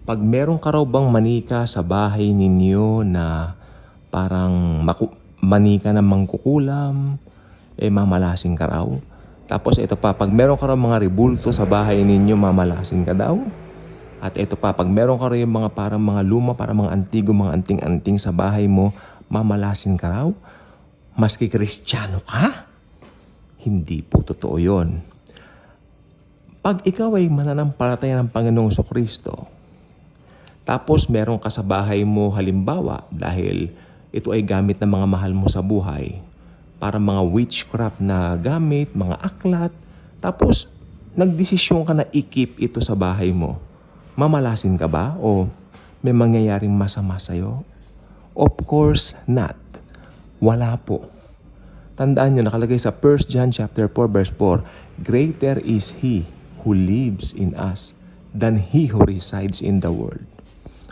Pag meron ka raw bang manika sa bahay ninyo na parang manika na mangkukulam, mamalasing ka raw. Tapos ito pa, pag meron ka raw mga rebulto sa bahay ninyo, mamalasing ka daw. At ito pa, pag meron ka raw yung mga parang mga luma, parang mga antigo, mga anting-anting sa bahay mo, mamalasin ka raw. Maski Kristiyano ka? Hindi po totoo yun. Pag ikaw ay mananampalataya ng Panginoong Kristo, tapos meron ka sa bahay mo halimbawa dahil ito ay gamit ng mga mahal mo sa buhay, para mga witchcraft na gamit, mga aklat, tapos nagdesisyon ka na i-keep ito sa bahay mo, mamalasin ka ba o may mangyayaring masama sa'yo? Of course not. Wala po. Tandaan nyo, nakalagay sa 1 John chapter 4 verse 4, greater is He who lives in us than he who resides in the world.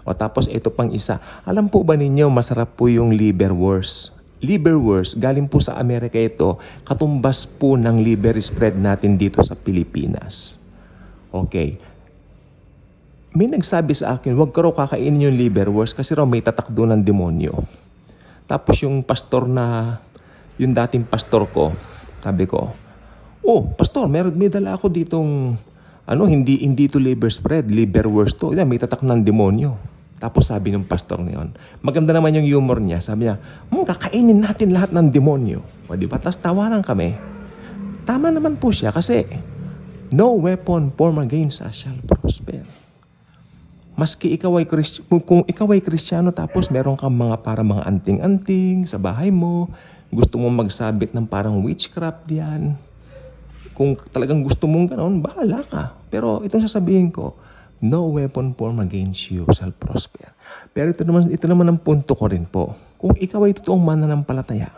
O tapos ito pang isa, alam po ba ninyo masarap po yung liverwurst? Liverwurst, galing po sa Amerika ito, katumbas po ng liver spread natin dito sa Pilipinas. Okay. May nagsabi sa akin, huwag ka raw kakainin yung liverwurst kasi raw may tatak doon ng demonyo. Tapos yung pastor na, yung dating pastor ko, sabi ko, oh, pastor, may dala ako ditong, hindi to liver spread, liverwurst to. May tatak ng demonyo. Tapos sabi ng pastor na yun, maganda naman yung humor niya. Sabi niya, kakainin natin lahat ng demonyo. O diba? Tapos tawanan kami. Tama naman po siya kasi no weapon formed against us shall prosper. Maski kung ikaw ay Kristiyano tapos meron kang mga anting-anting sa bahay mo, gusto mo magsabit ng parang witchcraft diyan. Kung talagang gusto mong ganoon, bahala ka. Pero itong sasabihin ko, no weapon formed against you shall prosper. Pero ito naman ang punto ko rin po. Kung ikaw ay totoong mananampalataya,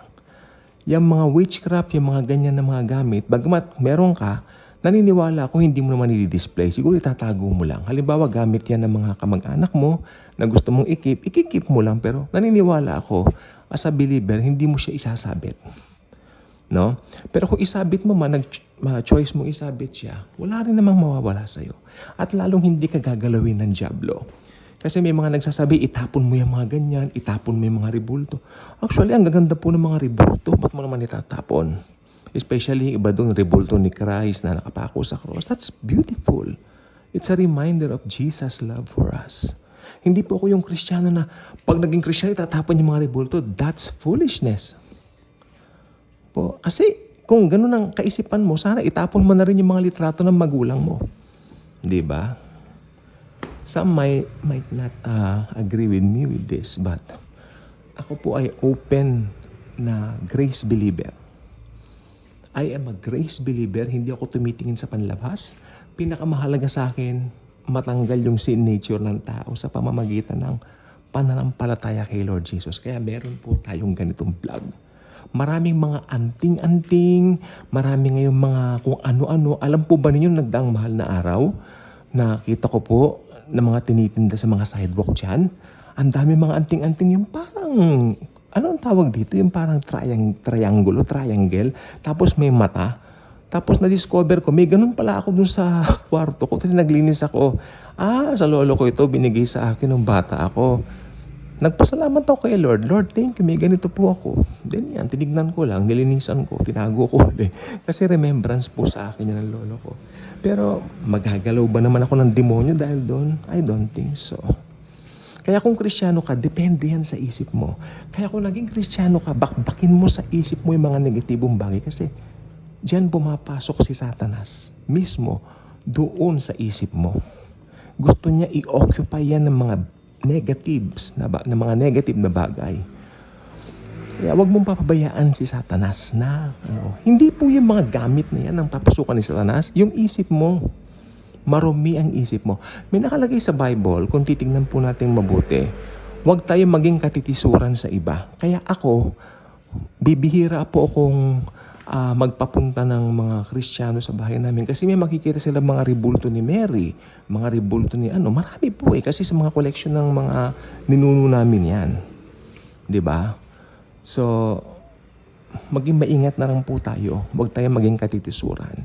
yung mga witchcraft, yung mga ganyan na mga gamit, bagamat meron ka, naniniwala ako hindi mo naman i-display. Siguro itatago mo lang. Halimbawa, gamit yan ng mga kamag-anak mo na gusto mong ikip mo lang. Pero naniniwala ako, as a believer, hindi mo siya isasabit. No? Pero kung isabit mo choice mong isabit siya, wala rin namang mawawala sa'yo. At lalong hindi ka gagalawin ng dyablo. Kasi may mga nagsasabi, itapon mo yung mga ganyan, itapon mo yung mga rebulto. Actually, ang gaganda po ng mga rebulto. Ba't mo naman itatapon? Especially iba doon, rebulto ni Christ na nakapako sa cross. That's beautiful. It's a reminder of Jesus' love for us. Hindi po ako yung Kristiyano na pag naging Kristiyano, itatapon yung mga rebulto. That's foolishness. Po, kasi kung gano'n ang kaisipan mo, sana itapon mo na rin yung mga litrato ng magulang mo. Di ba? Some might not agree with me with this, but ako po ay open na grace believer. I am a grace believer, hindi ako tumitingin sa panlabas. Pinakamahalaga sa akin, matanggal yung sin nature ng tao sa pamamagitan ng pananampalataya kay Lord Jesus. Kaya meron po tayong ganitong vlog. Maraming mga anting-anting, maraming ngayong mga kung ano-ano. Alam po ba ninyo nagdaang mahal na araw? Nakita ko po na mga tinitinda sa mga sidewalk dyan. Ang dami mga anting-anting yung parang, ano ang tawag dito? Yung parang triangle, tapos may mata. Tapos na-discover ko, may ganun pala ako dun sa kwarto ko. Tapos naglinis ako. Sa lolo ko ito, binigay sa akin ng bata ako. Nagpasalamat ako kay Lord. Lord, thank you. May ganito po ako. Then yan, tinignan ko lang, nilinisan ko, tinago ko ulit. Kasi remembrance po sa akin yan ng lolo ko. Pero magagalaw ba naman ako ng demonyo dahil doon? I don't think so. Kaya kung Kristiyano ka, depende yan sa isip mo. Kaya kung naging Kristiyano ka, bakbakin mo sa isip mo yung mga negatibong bagay. Kasi diyan pumapasok si Satanas. Mismo, doon sa isip mo. Gusto niya i-occupy yan ng mga negatives na mga negative na bagay. Kaya wag mong papabayaan si Satanas na hindi po yung mga gamit na yan ang papasukan ni Satanas, yung isip mo. Marumi ang isip mo. May nakalagay sa Bible, kung titingnan po natin mabuti, huwag tayo maging katitisuran sa iba. Kaya ako, bibihira po akong magpapunta ng mga Kristiyano sa bahay namin kasi may makikita sila mga rebulto ni Mary, mga rebulto ni marami po kasi sa mga collection ng mga ninuno namin yan. 'Di ba? So, maging maingat na lang po tayo. Huwag tayo maging katitisuran.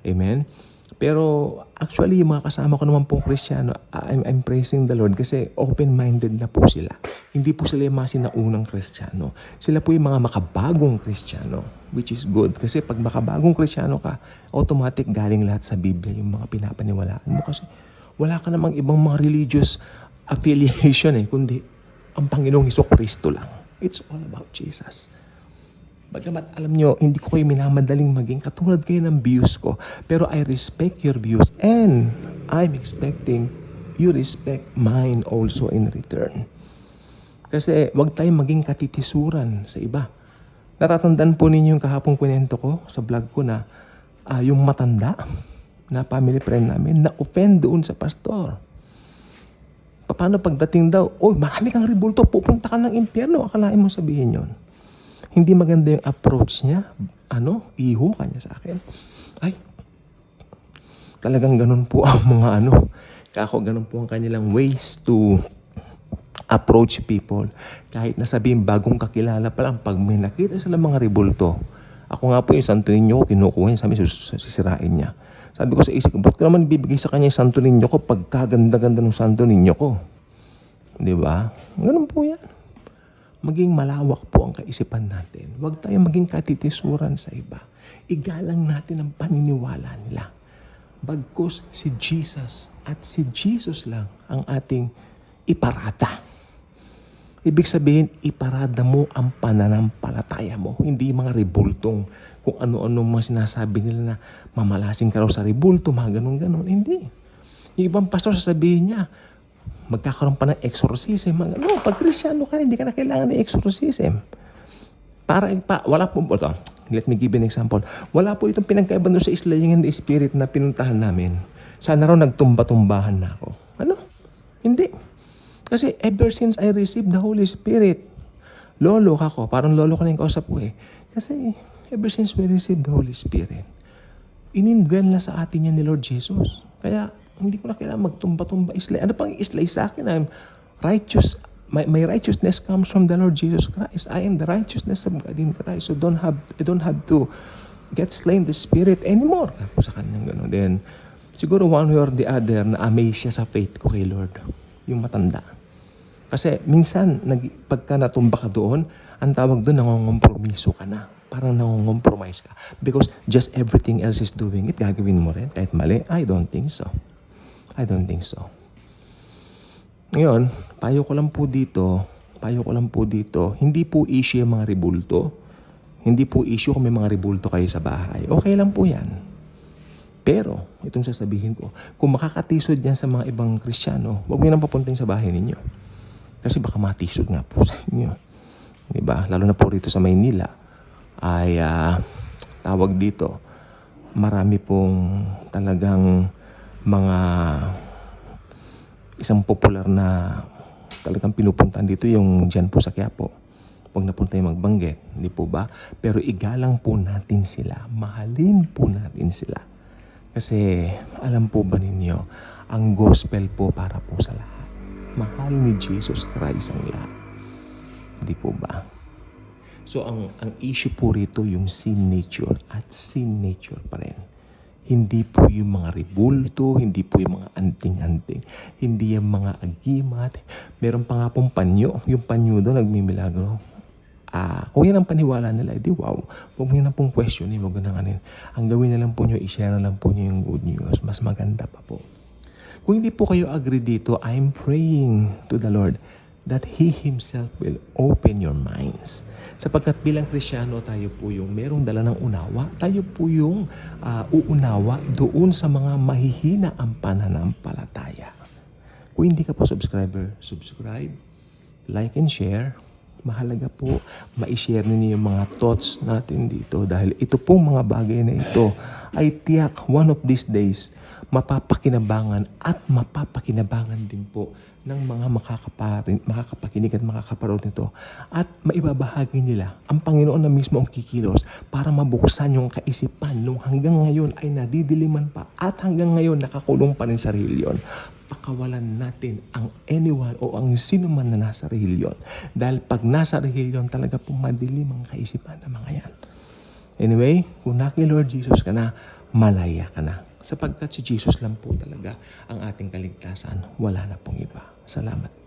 Amen? Pero actually, yung mga kasama ko naman pong Kristiyano, I'm praising the Lord kasi open-minded na po sila. Hindi po sila yung mga sinaunang Kristiyano. Sila po yung mga makabagong Kristiyano, which is good. Kasi pag makabagong Kristiyano ka, automatic galing lahat sa Biblia yung mga pinapaniwalaan mo. Kasi wala ka namang ibang mga religious affiliation kundi ang Panginoong Hesukristo lang. It's all about Jesus. Bagamat alam nyo, hindi ko kayo minamadaling maging katulad kayo ng views ko. Pero I respect your views and I'm expecting you respect mine also in return. Kasi wag tayong maging katitisuran sa iba. Natatandaan po ninyo yung kahapong kwento ko sa vlog ko na yung matanda na family friend namin na-offend doon sa pastor. Paano pagdating daw, marami kang ribulto, pupunta ka ng impyerno. Akalain mo sabihin yon. Hindi maganda yung approach niya. Iho ka niya sa akin. Talagang ganun po ang mga ganun po ang kanilang ways to approach people. Kahit nasabihin bagong kakilala pa lang, pag may nakita sila mga ribulto, ako nga po yung santo ninyo ko, kinukuha niya, sabi sisirain niya. Sabi ko sa isip ko, ba't ko naman bibigay sa kanya yung santo ninyo ko pag kaganda-ganda ng santo ninyo ko? Di ba? Ganun po yan. Maging malawak po ang kaisipan natin. Huwag tayong maging katitisuran sa iba. Igalang natin ang paniniwala nila. Bagkus si Jesus at si Jesus lang ang ating iparada. Ibig sabihin, iparada mo ang pananampalataya mo. Hindi mga ribultong kung ano-ano mga sinasabi nila na mamalasing ka raw sa ribulto, mga ganun-ganun. Hindi. Yung ibang pastor sasabihin niya, magkakaroon pa ng exorcism. Pag Kristiyano ka, hindi ka na kailangan ng exorcism. Wala po, let me give you an example. Wala po itong pinagkaiba doon sa Slaying in the Spirit na pinuntahan namin. Sana raw nagtumba-tumbahan na ako. Hindi. Kasi ever since I received the Holy Spirit, lolo ako, parang lolo ko na yung kausap ko Kasi ever since we received the Holy Spirit, inindwell na sa atin yan ni Lord Jesus. Kaya, hindi ko na kailangan magtumba-tumba islay. Ano pang islay sa akin? I'm righteous. My righteousness comes from the Lord Jesus Christ. I am the righteousness of God in Christ. So I don't have to get slain the Spirit anymore. Ako sa kanyang gano'n. Then, siguro one way or the other, na-amaze siya sa faith ko kay Lord. Yung matanda. Kasi minsan, pagka natumba ka doon, ang tawag doon, nangongompromiso ka na. Parang nangongompromise ka. Because just everything else is doing it, gagawin mo rin. Kahit mali, I don't think so. Ngayon, payo ko lang po dito, hindi po issue yung mga ribulto. Hindi po issue kung may mga ribulto kayo sa bahay. Okay lang po yan. Pero, itong sasabihin ko, kung makakatisod yan sa mga ibang Kristiyano, huwag mo nang papuntahin sa bahay ninyo. Kasi baka matisod nga po sa inyo. Diba? Lalo na po rito sa Maynila, ay tawag dito, marami pong talagang mga isang popular na talagang pinupuntahan dito yung dyan po sa Quiapo. Huwag na po tayo magbanggit, hindi po ba? Pero igalang po natin sila, mahalin po natin sila. Kasi alam po ba ninyo, ang gospel po para po sa lahat. Mahal ni Jesus Christ ang lahat. Hindi po ba? So ang issue po rito yung sin nature at sin nature pa rin. Hindi po yung mga ribulto, hindi po yung mga anting-anting, hindi yung mga agimat. Meron pa nga pong panyo. Yung panyo doon, nagmimilagro. Kung yan ang paniwala nila, edi wow. Huwag mo yan pong questionin, huwag nang anin. Ang gawin na lang po nyo, i-share na lang po nyo yung good news. Mas maganda pa po. Kung hindi po kayo agree dito, I'm praying to the Lord that He Himself will open your minds. Sapagkat bilang Kristiyano, tayo po yung merong dala ng unawa. Tayo po yung uunawa doon sa mga mahihina ang pananampalataya. Kung hindi ka pa subscriber, subscribe, like and share. Mahalaga po, ma-share ninyo yung mga thoughts natin dito. Dahil ito pong mga bagay na ito ay tiyak one of these days mapapakinabangan at mapapakinabangan din po ng mga makakapakinig at makakaparoon nito at maibabahagi nila ang Panginoon na mismo ang kikilos para mabuksan yung kaisipan nung hanggang ngayon ay nadidiliman pa at hanggang ngayon nakakulong pa rin sa reliyon. Pakawalan natin ang anyone o ang sino man na nasa reliyon dahil pag nasa reliyon talaga pong madilim ang kaisipan ng mga yan. Anyway, kung naki Lord Jesus ka na, malaya ka na. Sapagkat si Jesus lang po talaga ang ating kaligtasan. Wala na pong iba. Salamat.